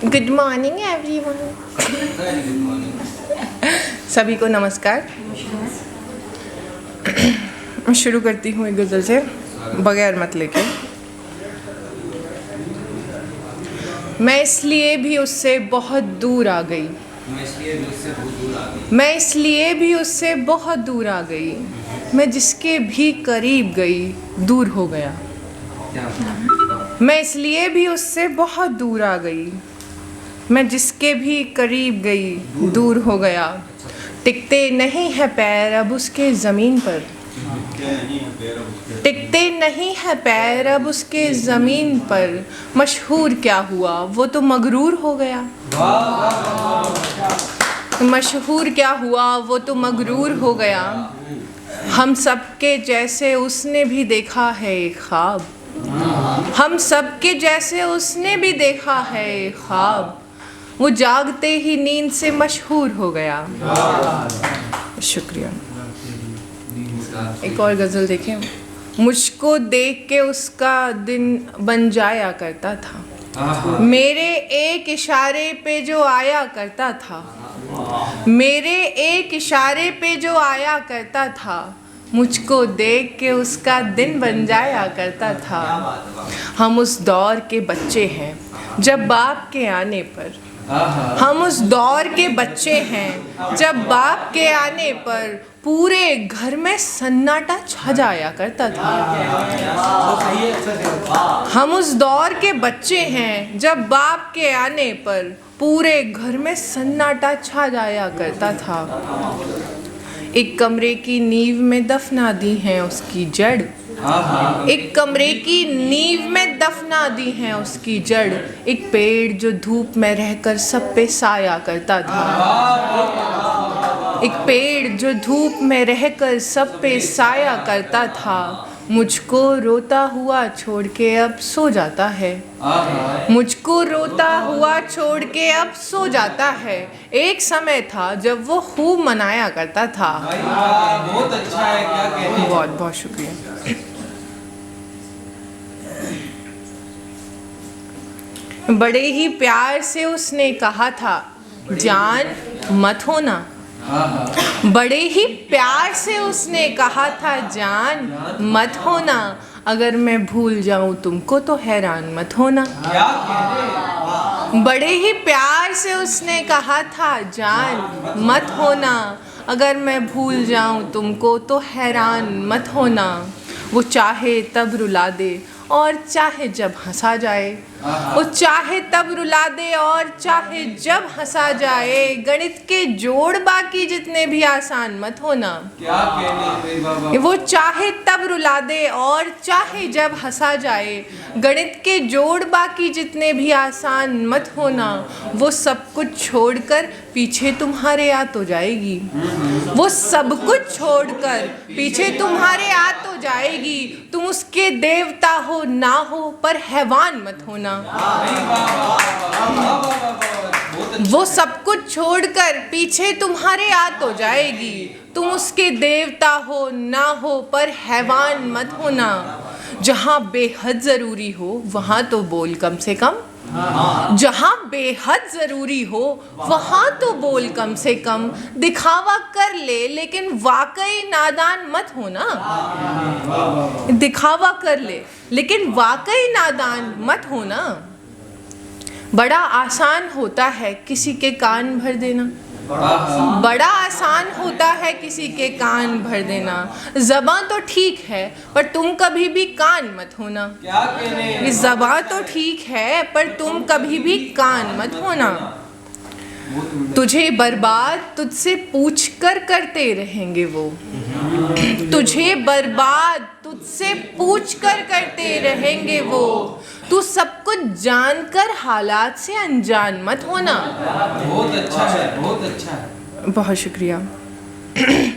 Good morning everyone. सभी को नमस्कार। मैं शुरू करती हूँ एक गज़ल से, बगैर मत लेके। मैं इसलिए भी उससे बहुत दूर आ गई, मैं इसलिए भी उससे बहुत दूर आ गई, मैं जिसके भी करीब गई दूर हो गया। मैं इसलिए भी उससे बहुत दूर आ गई, मैं जिसके भी करीब गई दूर हो गया। टिकते नहीं है पैर अब उसके ज़मीन पर, टिकते नहीं है पैर अब उसके ज़मीन पर। मशहूर क्या हुआ वो तो मगरूर हो गया, मशहूर क्या हुआ वो तो मगरूर हो गया। हम सबके जैसे उसने भी देखा है एक ख्वाब, हम सबके जैसे उसने भी देखा है एक ख्वाब। वो जागते ही नींद से मशहूर हो गया। शुक्रिया। एक और गज़ल देखें। मुझको देख के उसका दिन बन जाया करता था, मेरे एक इशारे पे जो आया करता था, मेरे एक इशारे पे जो आया करता था। मुझको देख के उसका दिन बन जाया करता था। हम उस दौर के बच्चे हैं जब बाप के आने पर, हम उस दौर के बच्चे हैं जब बाप के आने पर पूरे घर में सन्नाटा छा जाया करता था। हम उस दौर के बच्चे हैं जब बाप के आने पर पूरे घर में सन्नाटा छा जाया करता था। एक कमरे की नींव में दफना दी हैं उसकी जड़, एक कमरे की नींव में दफना दी हैं उसकी जड़। एक पेड़ जो धूप में रहकर सब पे साया करता था, एक पेड़ जो धूप में रहकर सब पे साया करता था। मुझको रोता हुआ छोड़ के अब सो जाता है, मुझको रोता हुआ छोड़ के अब सो जाता है। एक समय था जब वो खूब मनाया करता था। बहुत अच्छा है, क्या कहने। बहुत बहुत शुक्रिया। बड़े ही प्यार से उसने कहा था जान मत होना, बड़े ही प्यार से उसने कहा था जान मत होना। अगर मैं भूल जाऊं तुमको तो हैरान मत होना। बड़े ही प्यार से उसने कहा था जान मत होना, अगर मैं भूल जाऊं तुमको तो हैरान मत होना। वो चाहे तब रुला दे और चाहे जब हंसा जाए, वो चाहे तब रुला दे और चाहे जब हंसा जाए। गणित के जोड़ बाकी जितने भी आसान मत होना। क्या कहने बाबा। वो चाहे तब रुला दे और चाहे जब हंसा जाए। गणित के जोड़ बाकी जितने भी आसान मत होना। वो सब कुछ छोड़कर पीछे तुम्हारे आ तो जाएगी, वो सब कुछ छोड़कर पीछे तुम्हारे आ तो जाएगी। तुम उसके देवता हो ना हो पर हैवान मत होना। वो सब कुछ छोड़कर पीछे तुम्हारे आ तो जाएगी। तुम उसके देवता हो ना हो पर हैवान मत होना। जहाँ बेहद ज़रूरी हो वहाँ तो बोल कम से कम, जहाँ बेहद ज़रूरी हो वहाँ तो बोल कम से कम। दिखावा कर ले लेकिन वाकई नादान मत होना, दिखावा कर ले लेकिन वाकई नादान मत होना। बड़ा आसान होता है किसी के कान भर देना, बड़ा आसान होता है किसी के कान भर देना। ज़बान तो ठीक है पर तुम कभी भी कान मत होना। क्या कहने। ज़बान तो ठीक है पर तुम कभी भी कान मत होना। तुझे बर्बाद तुझसे पूछ कर करते रहेंगे वो, तुझे बर्बाद तुझसे पूछ कर करते रहेंगे वो। तू सब कुछ जानकर हालात से अनजान मत होना। बहुत अच्छा है, बहुत अच्छा है। बहुत शुक्रिया।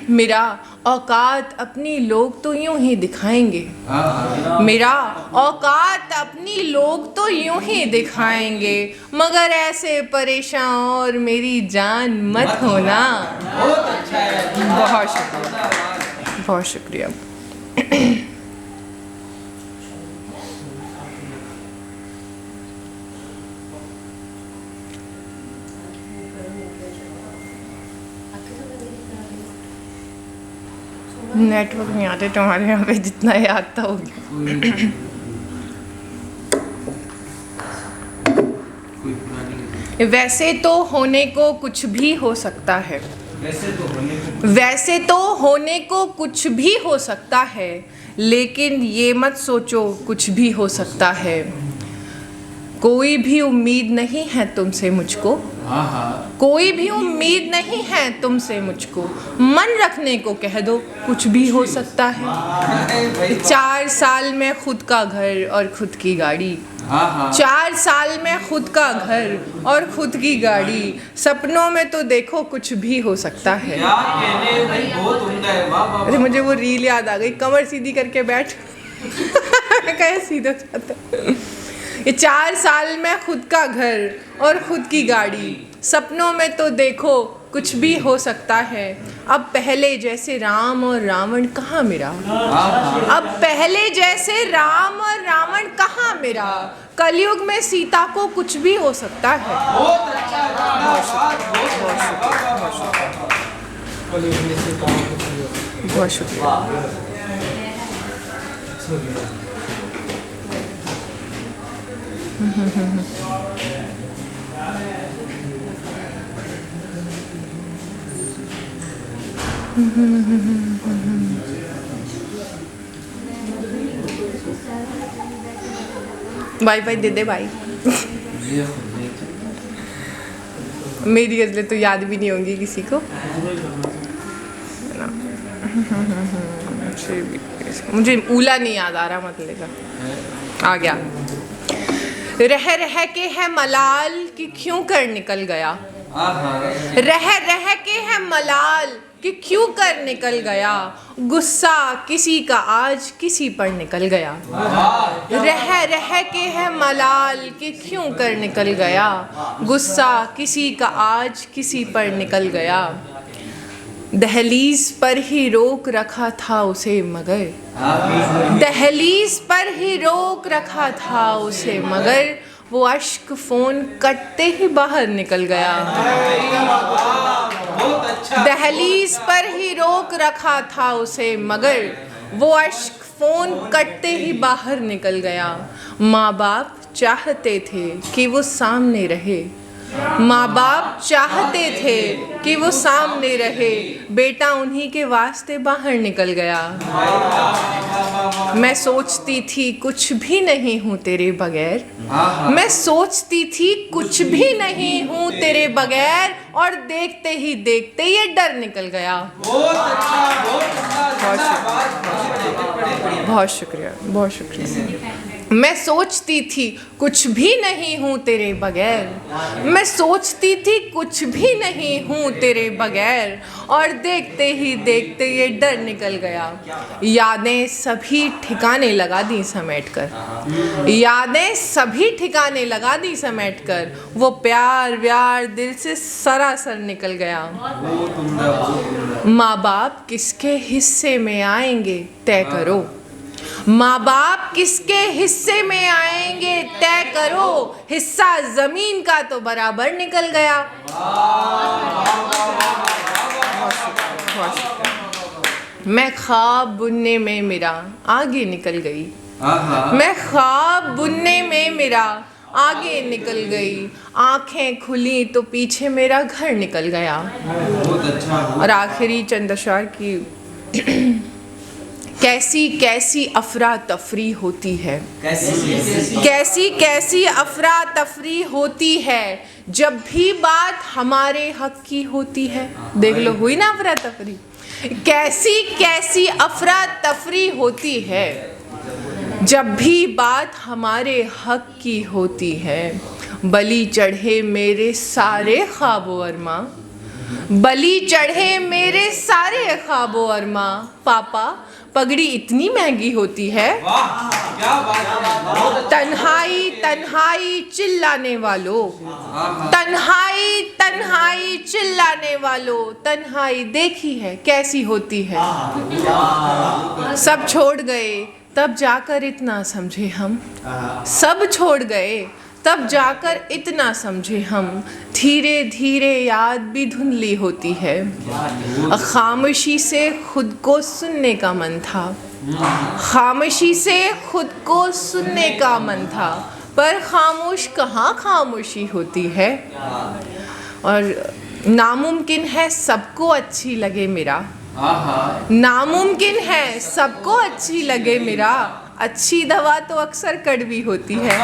मेरा औकात अपनी लोग तो यूं ही दिखाएंगे, मेरा औकात अपनी लोग तो यूं ही दिखाएंगे। मगर ऐसे परेशान और मेरी जान मत होना। बहुत अच्छा है। बहुत शुक्रिया, बहुत शुक्रिया। नेटवर्क नहीं आते तुम्हारे यहाँ पे, जितना याद था हो गया। कोई पुरानी वैसे तो होने को कुछ भी हो सकता है, वैसे तो होने को कुछ भी हो सकता है, लेकिन ये मत सोचो कुछ भी हो सकता है। कोई भी उम्मीद नहीं है तुमसे मुझको, कोई भी उम्मीद नहीं है तुमसे मुझको। मन रखने को कह दो कुछ भी हो सकता है। 4 साल में खुद का घर और खुद की गाड़ी, 4 साल में खुद का घर और खुद की गाड़ी। सपनों में तो देखो कुछ भी हो सकता है। क्या कहने भाई, बहुत उम्दा है। वाह वाह अरे मुझे वो रील याद आ गई, कमर सीधी करके बैठ कैसे सीधा जाता। ये 4 साल में खुद का घर और खुद की गाड़ी। सपनों में तो देखो कुछ भी हो सकता है। अब पहले जैसे राम और रावण कहाँ मिला, अब पहले जैसे राम और रावण कहाँ मिला। कलयुग में सीता को कुछ भी हो सकता है। बहुत अच्छा बहुत शुक्रिया। वाईफाई दे दे भाई। मेरी गजलें तो याद भी नहीं होंगी किसी को। मुझे ऊला नहीं याद आ रहा, मतलब का आ गया। रह रह के है मलाल कि क्यों कर निकल गया, रह रह के है मलाल कि क्यों कर निकल गया। गुस्सा किसी का आज किसी पर निकल गया। रह रह के है मलाल कि क्यों कर निकल गया। गुस्सा किसी का आज किसी पर निकल गया। दहलीज पर ही रोक रखा था उसे मगर, दहलीज पर ही रोक रखा था उसे मगर। वो अश्क फोन कटते ही बाहर निकल गया। दहलीज पर ही रोक रखा था उसे मगर, वो अश्क फोन कटते ही बाहर निकल गया। माँ बाप चाहते थे कि वो सामने रहे, माँ बाप चाहते थे कि वो सामने रहे। बेटा उन्हीं के वास्ते बाहर निकल गया। मैं सोचती थी कुछ भी नहीं हूँ तेरे बगैर, मैं सोचती थी कुछ भी नहीं हूँ तेरे बगैर। और देखते ही देखते ये डर निकल गया। बहुत शुक्रिया, बहुत शुक्रिया। मैं सोचती थी कुछ भी नहीं हूँ तेरे बगैर, मैं सोचती थी कुछ भी नहीं हूँ तेरे बगैर। और देखते ही देखते ये डर निकल गया। यादें सभी ठिकाने लगा दी समेट कर, यादें सभी ठिकाने लगा दी समेट कर। वो प्यार व्यार दिल से सरासर निकल गया। माँ बाप किसके हिस्से में आएंगे तय करो, माँ बाप किसके हिस्से में आएंगे तय करो। हिस्सा जमीन का तो बराबर निकल गया। मैं ख्वाब बुनने में मेरा आगे निकल गई, मैं ख्वाब बुनने में मेरा आगे निकल गई। आंखें खुली तो पीछे मेरा घर निकल गया। और आखिरी चंद अशआर की कैसी कैसी अफरा तफरी होती है, कैसी कैसी अफरा तफरी होती है जब भी बात हमारे हक की होती है। देख लो, हुई ना अफरा तफरी। कैसी कैसी अफरा तफरी होती है जब भी बात हमारे हक की होती है। बलि चढ़े मेरे सारे ख्वाबो अरमा, बलि चढ़े मेरे सारे ख्वाबो अरमा। पापा पगड़ी इतनी महंगी होती है। तन्हाई तन्हाई चिल्लाने वालों, तन्हाई तन्हाई चिल्लाने वालों। तन्हाई देखी है कैसी होती है। सब छोड़ गए तब जाकर इतना समझे हम, सब छोड़ गए तब जाकर इतना समझे हम, धीरे धीरे याद भी धुंधली होती है। खामोशी से खुद को सुनने का मन था, खामोशी से खुद को सुनने का मन था, पर खामोश कहाँ खामोशी होती है। और नामुमकिन है सबको अच्छी लगे मेरा, नामुमकिन है सबको अच्छी लगे मेरा, अच्छी दवा तो अक्सर कड़वी होती है।